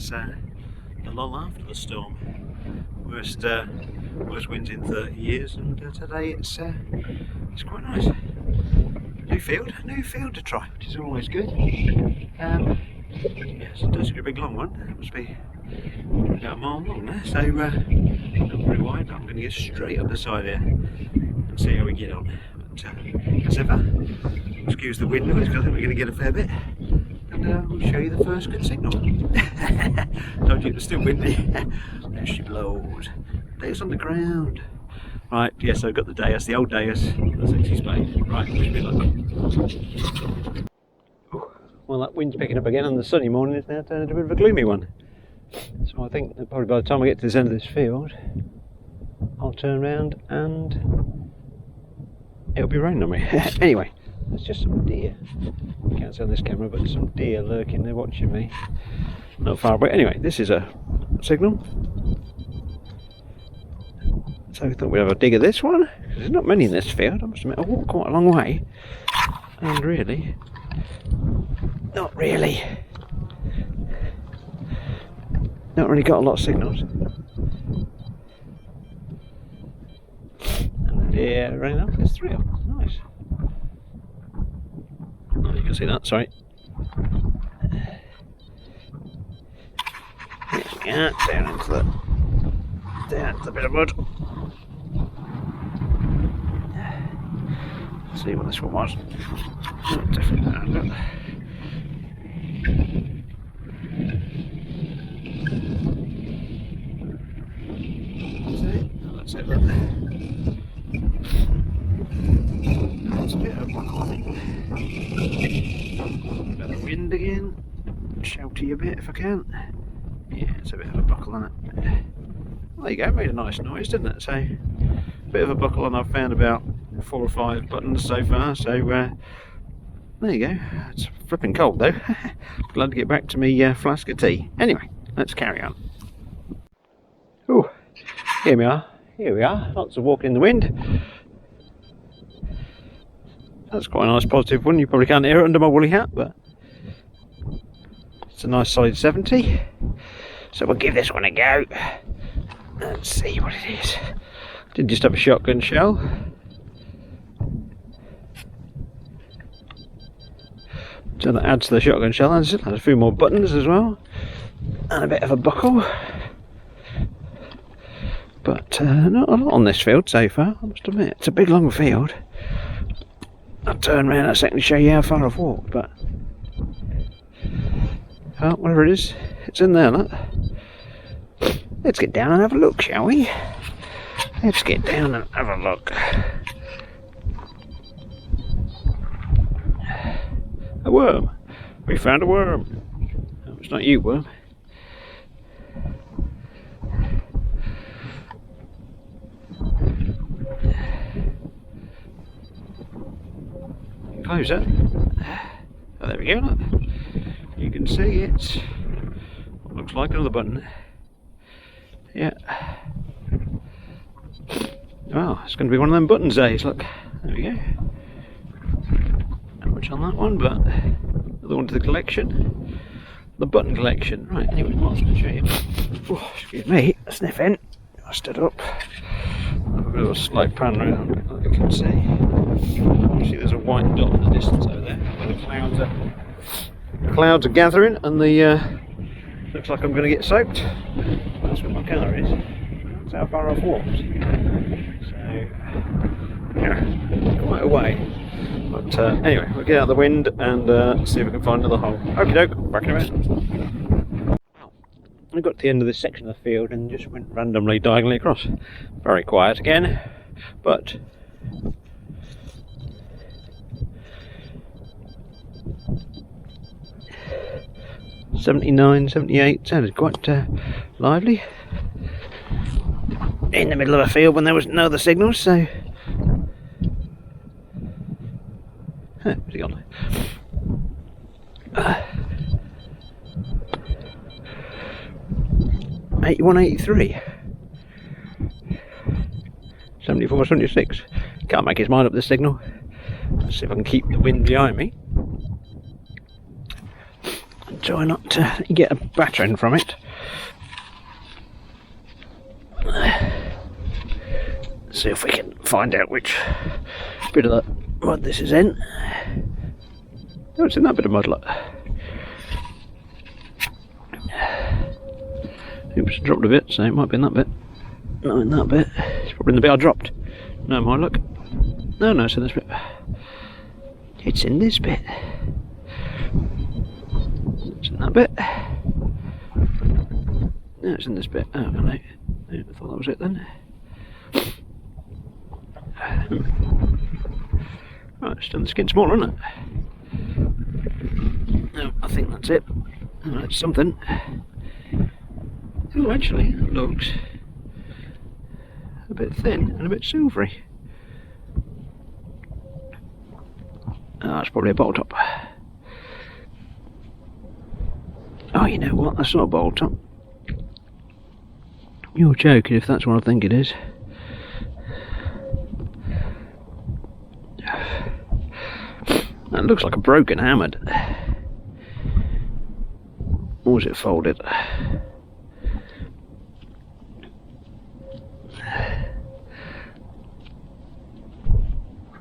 It's a lull after the storm. Worst winds in 30 years, and today it's quite nice. New field to try, which is always good. Yes, it does get a big long one. It must be about a mile long there, so not very wide. But I'm going to get straight up the side here and see how we get on. But as ever, excuse the wind noise because I think we're going to get a fair bit. And we'll show you the first good signal. Told you it was still windy. There she blows. Dais on the ground. Right, yes, I've got the dais, the old dais. That's actually spade. Right, wish me luck. Well, that wind's picking up again, and the sunny morning is now turning into a bit of a gloomy one. So I think that probably by the time we get to this end of this field, I'll turn around and it'll be raining on me. Anyway. There's just some deer. You can't see on this camera, but there's some deer lurking there watching me. Not far away. Anyway, this is a signal. So I thought we'd have a dig at this one. There's not many in this field, I must admit. I walked quite a long way. And really, not really got a lot of signals. And the deer running up, there's 3 of them. Nice. Oh, you can see that, sorry. Yeah, down into the bit of mud. Let's see what this one was. Oh, definitely not. That's it right there. That's a bit of a buckle, I think. Bit of wind again. Shouty a bit if I can. Yeah, it's a bit of a buckle on it. Well, there you go, made a nice noise, didn't it? So, a bit of a buckle, and I've found about 4 or 5 buttons so far. So, there you go. It's flipping cold though. Glad to get back to me flask of tea. Anyway, let's carry on. Oh, here we are. Here we are. Lots of walking in the wind. That's quite a nice positive one. You probably can't hear it under my woolly hat, but it's a nice solid 70. So we'll give this one a go and see what it is. Did just have a shotgun shell. So that adds to the shotgun shell, and it has a few more buttons as well, and a bit of a buckle. But not a lot on this field so far, I must admit. It's a big long field. I'll turn around in a second to show you how far I've walked, but well, whatever it is, it's in there, look. Let's get down and have a look, shall we? Let's get down and have a look. A worm. We found a worm. Oh, it's not you, worm. Closer. Oh, there we go, look. You can see it's what looks like another button. Yeah. Oh, it's going to be one of them buttons days, look. There we go. Not much on that one, but another one to the collection. The button collection. Right, anyway, what else can I show you? Oh, excuse me, sniffing. I stood up. Have a bit of a slight pan round, like you can see. You see there's a white dot in the distance over there, where the clouds are gathering, and the looks like I'm going to get soaked. That's where my car is. That's how far I've walked. So, yeah, quite a way. But anyway, we'll get out of the wind and see if we can find another hole. Okie doke, back in a minute. I got to the end of this section of the field and just went randomly diagonally across. Very quiet again, but 79, 78, sounded quite lively. In the middle of a field when there was no other signals, so... Where's he gone? 81, 83. 74, 76. Can't make his mind up this signal. Let's see if I can keep the wind behind me. Try not to get a battering from it. See if we can find out which bit of that mud this is in. Oh, it's in that bit of mud, look. Oops, dropped a bit, so it might be in that bit. Not in that bit. It's probably in the bit I dropped. No, my luck. No, it's in this bit. It's in this bit. It's in that bit. No, it's in this bit. Oh, no. I thought that was it then. Right, it's done the skin smaller, isn't it? No, I think that's it. Oh, it's something. Oh, actually, it looks a bit thin and a bit silvery. Oh, that's probably a bottle top. Oh, you know what? That's not a bottle top. You're joking if that's what I think it is. That looks like a broken hammered. Or was it folded?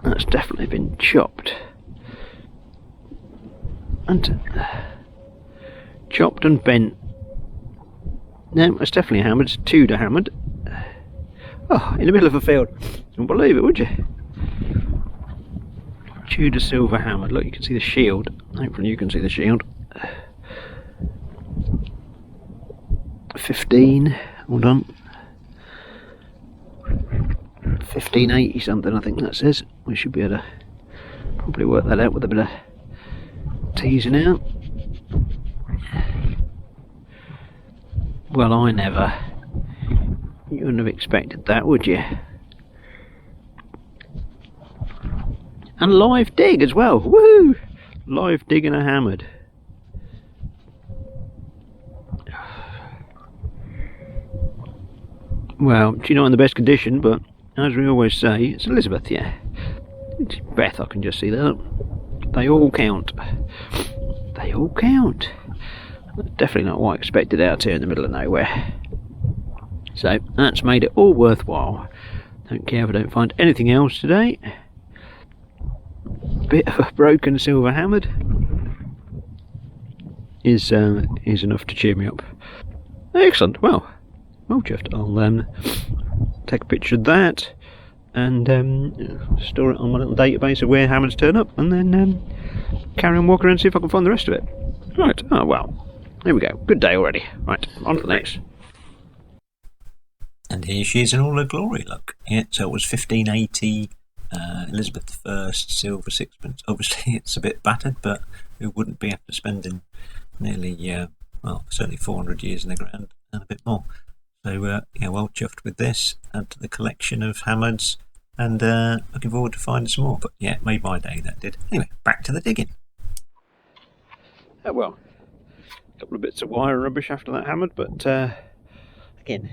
That's definitely been chopped. And chopped and bent. No, it's definitely hammered. It's Tudor hammered. Oh, in the middle of a field. You wouldn't believe it, would you? Tudor silver hammered. Look, you can see the shield. Hopefully you can see the shield. 15. Hold on. 1580 something, I think that says. We should be able to probably work that out with a bit of teasing out. Well, I never. You wouldn't have expected that, would you? And live dig as well. Woohoo! Live dig and a hammered. Well, she's not in the best condition, but as we always say, it's Elizabeth, yeah. It's Beth, I can just see that. They all count. They all count. Definitely not what I expected out here in the middle of nowhere. So, that's made it all worthwhile. Don't care if I don't find anything else today. Bit of a broken silver hammered is enough to cheer me up. Excellent. Well chuffed. I'll take a picture of that and store it on my little database of where hammers turn up, and then carry on walking around and see if I can find the rest of it. Right. Oh well. There we go. Good day already. Right. On to the next. And here she is in all her glory. Look. Yeah. So it was 1580. Elizabeth I, silver sixpence. Obviously it's a bit battered, but who wouldn't be after spending nearly, well, certainly 400 years in the ground and a bit more. So yeah, well chuffed with this. Add to the collection of hammers, and looking forward to finding some more. But yeah, it made my day, that did. Anyway, back to the digging. Oh well, a couple of bits of wire rubbish after that hammered, but again,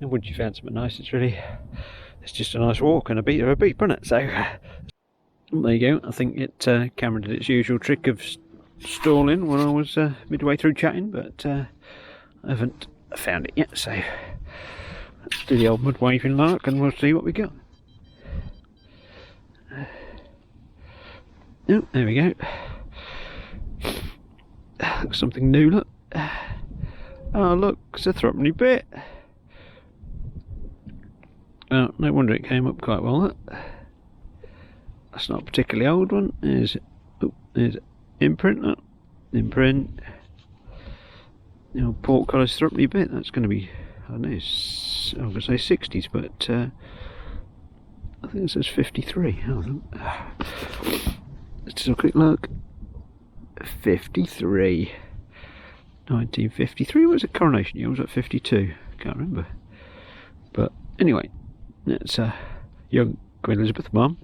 once you found something nice, it's just a nice walk and a beat of a beep, isn't it? So there you go. I think it camera did its usual trick of stalling when I was midway through chatting, but I haven't found it yet. So let's do the old mud waving lark and we'll see what we got. Oh, there we go. Looks something new, look. Oh look, it's a threepenny bit. Oh, no wonder it came up quite well. Look. That's not a particularly old one. There's imprint. Look. Imprint. The old portcullis threepenny bit. That's going to be, I don't know, I'm going to say 60s, but I think it says 53. Hold on. Let's just have a quick look. 53. 1953 was the coronation year. Was it 52? Can't remember. But anyway, that's young Queen Elizabeth mum,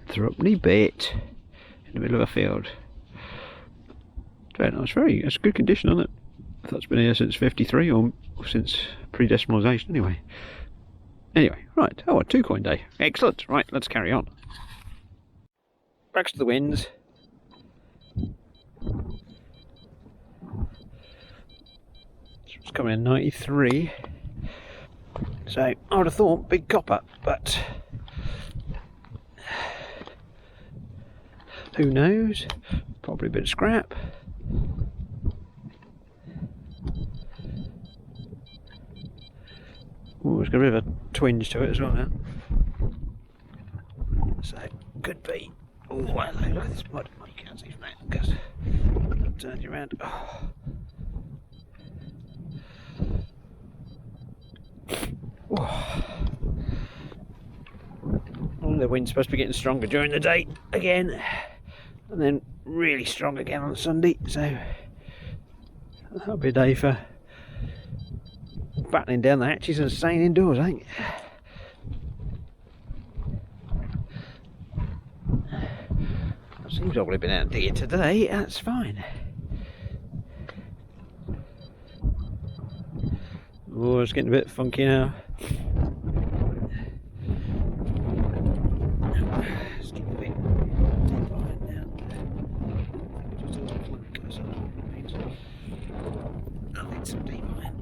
threepenny bit in the middle of a field. Very nice, it's good condition, isn't it? I thought it's been here since 53 or since pre-decimalisation anyway. Anyway, right, oh, a 2 coin day. Excellent, right, let's carry on. Backs to the winds. It's coming in 93. So I would have thought big copper, but who knows? Probably a bit of scrap. Oh, it's got a bit of a twinge to it as well now. So could be. Oh, hello, look at this mud. Oh, you can't see from that because I've turned you around. Oh. Oh, the wind's supposed to be getting stronger during the day again, and then really strong again on Sunday, so that'll be a day for battening down the hatches and staying indoors, I think. Seems I've already been out digging today, that's fine. Oh, it's getting a bit funky now. It's getting a bit deep behind now. Just a little flank or something. I need some deep behind.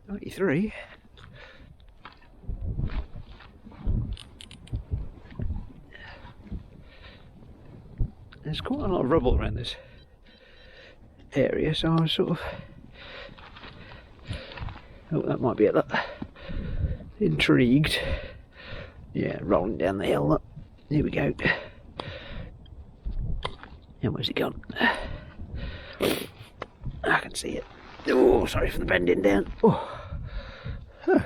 93. There's quite a lot of rubble around this area, so I was sort of, oh, that might be it, look, intrigued. Yeah, rolling down the hill, look. Here we go. And where's it gone? I can see it. Oh, sorry for the bending down. Oh. Huh.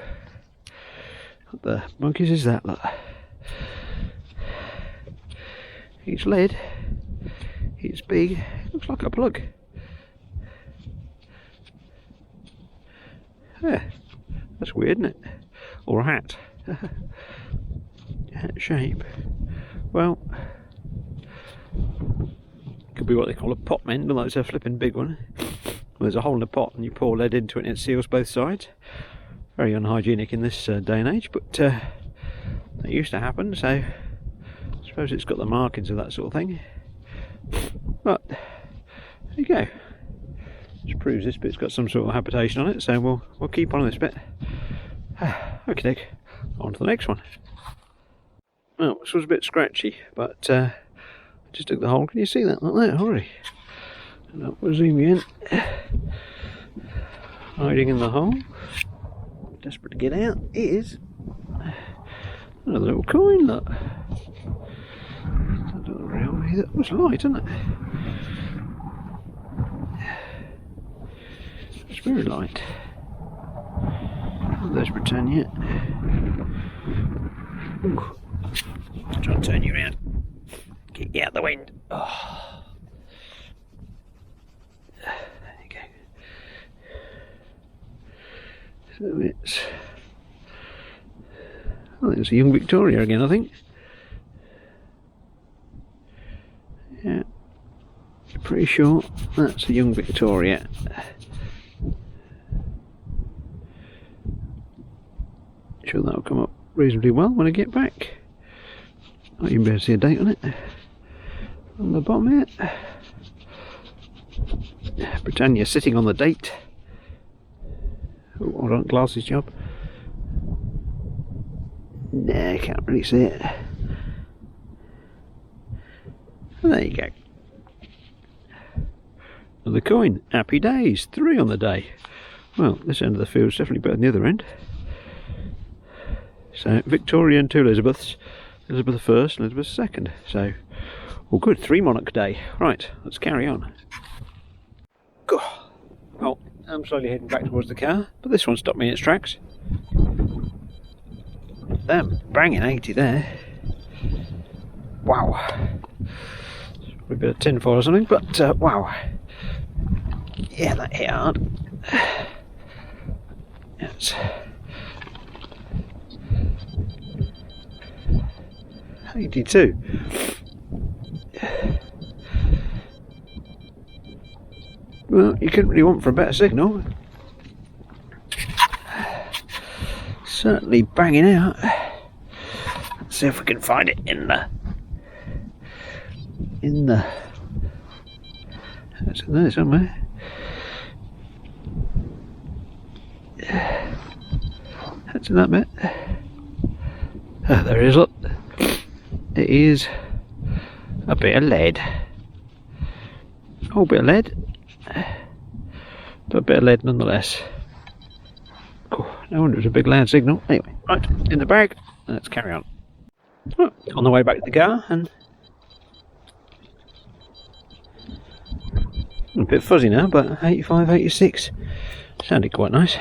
What the monkeys is that, look? It's lead. It's big. Looks like a plug. Yeah, that's weird, isn't it? Or a hat. Hat shape. Well, could be what they call a pot mend, although it's a flipping big one. There's a hole in the pot and you pour lead into it and it seals both sides. Very unhygienic in this day and age, but that used to happen, so I suppose it's got the markings of that sort of thing. But there you go. Just proves this bit's got some sort of habitation on it, so we'll keep on this bit. Okay, on to the next one. Well, this was a bit scratchy, but I just took the hole. Can you see that like that already? And we'll zoom you in. Hiding in the hole, desperate to get out, is another little coin, look. That was light, isn't it? It's very light. Oh, there's Britannia. Ooh. Try and turn you around. Get you out the wind. Oh. There you go. So it's, I think it's a young Victoria again, I think. Yeah, pretty sure that's a young Victoria. Sure that'll come up reasonably well when I get back. I even better see a date on it. On the bottom here. Britannia sitting on the date. Oh, hold on, glasses job. Nah, can't really see it. And there you go. Another coin. Happy days. 3 on the day. Well, this end of the field's definitely better than the other end. So, Victoria and 2 Elizabeths. Elizabeth I and Elizabeth II. So, all good. 3 monarch day. Right, let's carry on. Well, I'm slowly heading back towards the car, but this one stopped me in its tracks. Damn, banging 80 there. Wow. A bit of tinfoil or something, but wow. Yeah, that hit hard. Yes. 82. Well, you couldn't really want for a better signal. Certainly banging out. Let's see if we can find it in the. It's in there somewhere. That's in that bit. Oh, there it is, look. It is a bit of lead. Oh, a bit of lead. But a bit of lead nonetheless. Oh, no wonder it's a big loud signal. Anyway, right, in the bag. Let's carry on. Oh, on the way back to the car, and a bit fuzzy now, but 85, 86 sounded quite nice.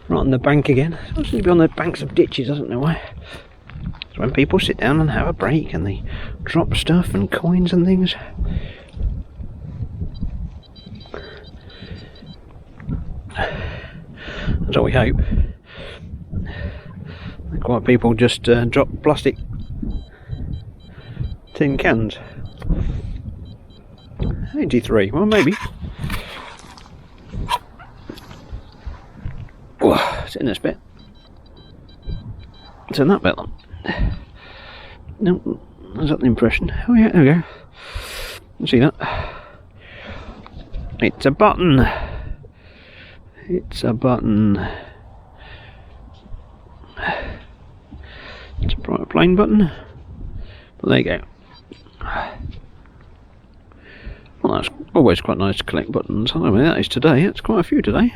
Right on the bank again. It seems to be on the banks of ditches, I don't know why. It's when people sit down and have a break and they drop stuff and coins and things. That's what we hope. Quite people just drop plastic tin cans. 83, well maybe. Oh, it's in this bit. It's in that bit. No, is that the impression? Oh yeah, there we go. You see that? It's a button. It's a button. It's a plain button. But there you go. Well, that's always quite nice to collect buttons. I don't know, that is today. It's quite a few today.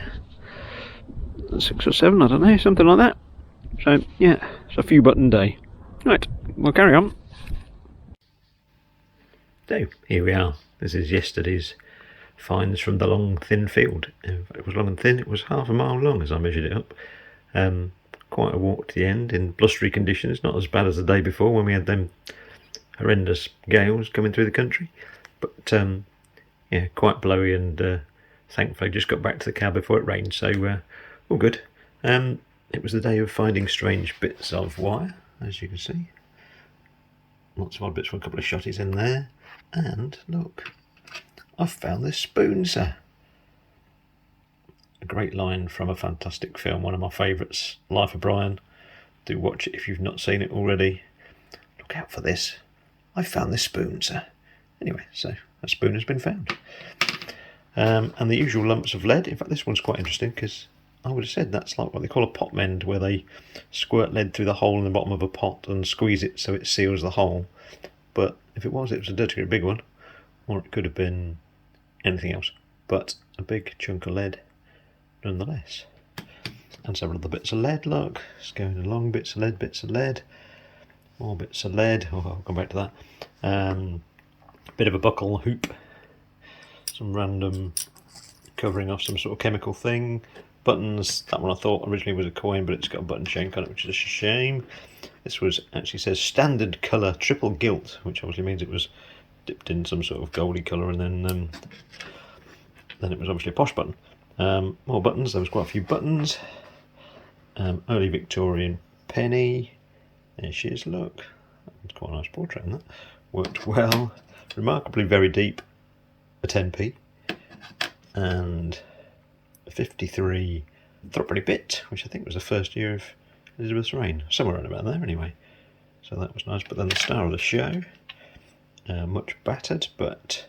6 or 7, I don't know, something like that. So, yeah, it's a few button day. Right, we'll carry on. So, here we are. This is yesterday's finds from the long, thin field. In fact, it was long and thin. It was half a mile long as I measured it up. Quite a walk to the end in blustery conditions. Not as bad as the day before when we had them horrendous gales coming through the country. But, yeah, quite blowy, and thankfully just got back to the car before it rained, so all good. It was the day of finding strange bits of wire, as you can see. Lots of odd bits from a couple of shotties in there. And look, I've found this spoon, sir. A great line from a fantastic film, one of my favourites, Life of Brian. Do watch it if you've not seen it already. Look out for this. I found this spoon, sir. Anyway, so a spoon has been found. And the usual lumps of lead. In fact, this one's quite interesting because I would have said that's like what they call a pot mend, where they squirt lead through the hole in the bottom of a pot and squeeze it so it seals the hole. But if it was a dirty big one, or it could have been anything else. But a big chunk of lead nonetheless. And several other bits of lead, look. It's going along, bits of lead. More bits of lead. Oh, I'll come back to that. Bit of a buckle hoop. Some random covering off some sort of chemical thing. Buttons, that one I thought originally was a coin, but it's got a button shank on it, which is a shame. This was actually says standard colour triple gilt, which obviously means it was dipped in some sort of goldy colour, and then it was obviously a posh button. More buttons, there was quite a few buttons. Early Victorian penny. There she is, look. It's quite a nice portrait in that. Worked well. Remarkably very deep, a 10p. And a 53 threepenny bit, which I think was the first year of Elizabeth's reign. Somewhere around about there anyway. So that was nice. But then the star of the show. Much battered, but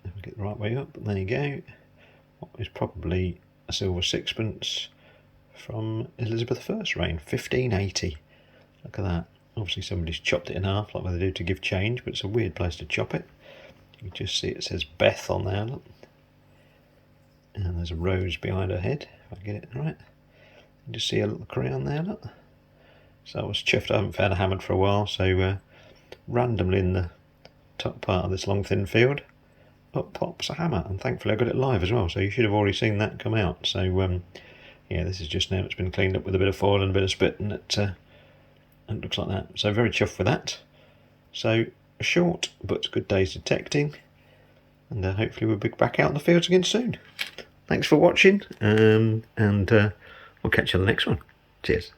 let me get the right way up. There you go. What is probably a silver sixpence from Elizabeth I's reign, 1580. Look at that. Obviously somebody's chopped it in half like they do to give change, but it's a weird place to chop it. You can just see it says Beth on there, look. And there's a rose behind her head, if I get it right. You just see a little crown there, look. So I was chuffed I haven't found a hammered for a while, so randomly in the top part of this long thin field, up pops a hammer, and thankfully I got it live as well, so you should have already seen that come out. So yeah, this is just now, it's been cleaned up with a bit of foil and a bit of spit, and it looks like that. So very chuffed with that. So a short but good day's detecting, and hopefully we'll be back out in the fields again soon. Thanks for watching, and we'll catch you on the next one. Cheers.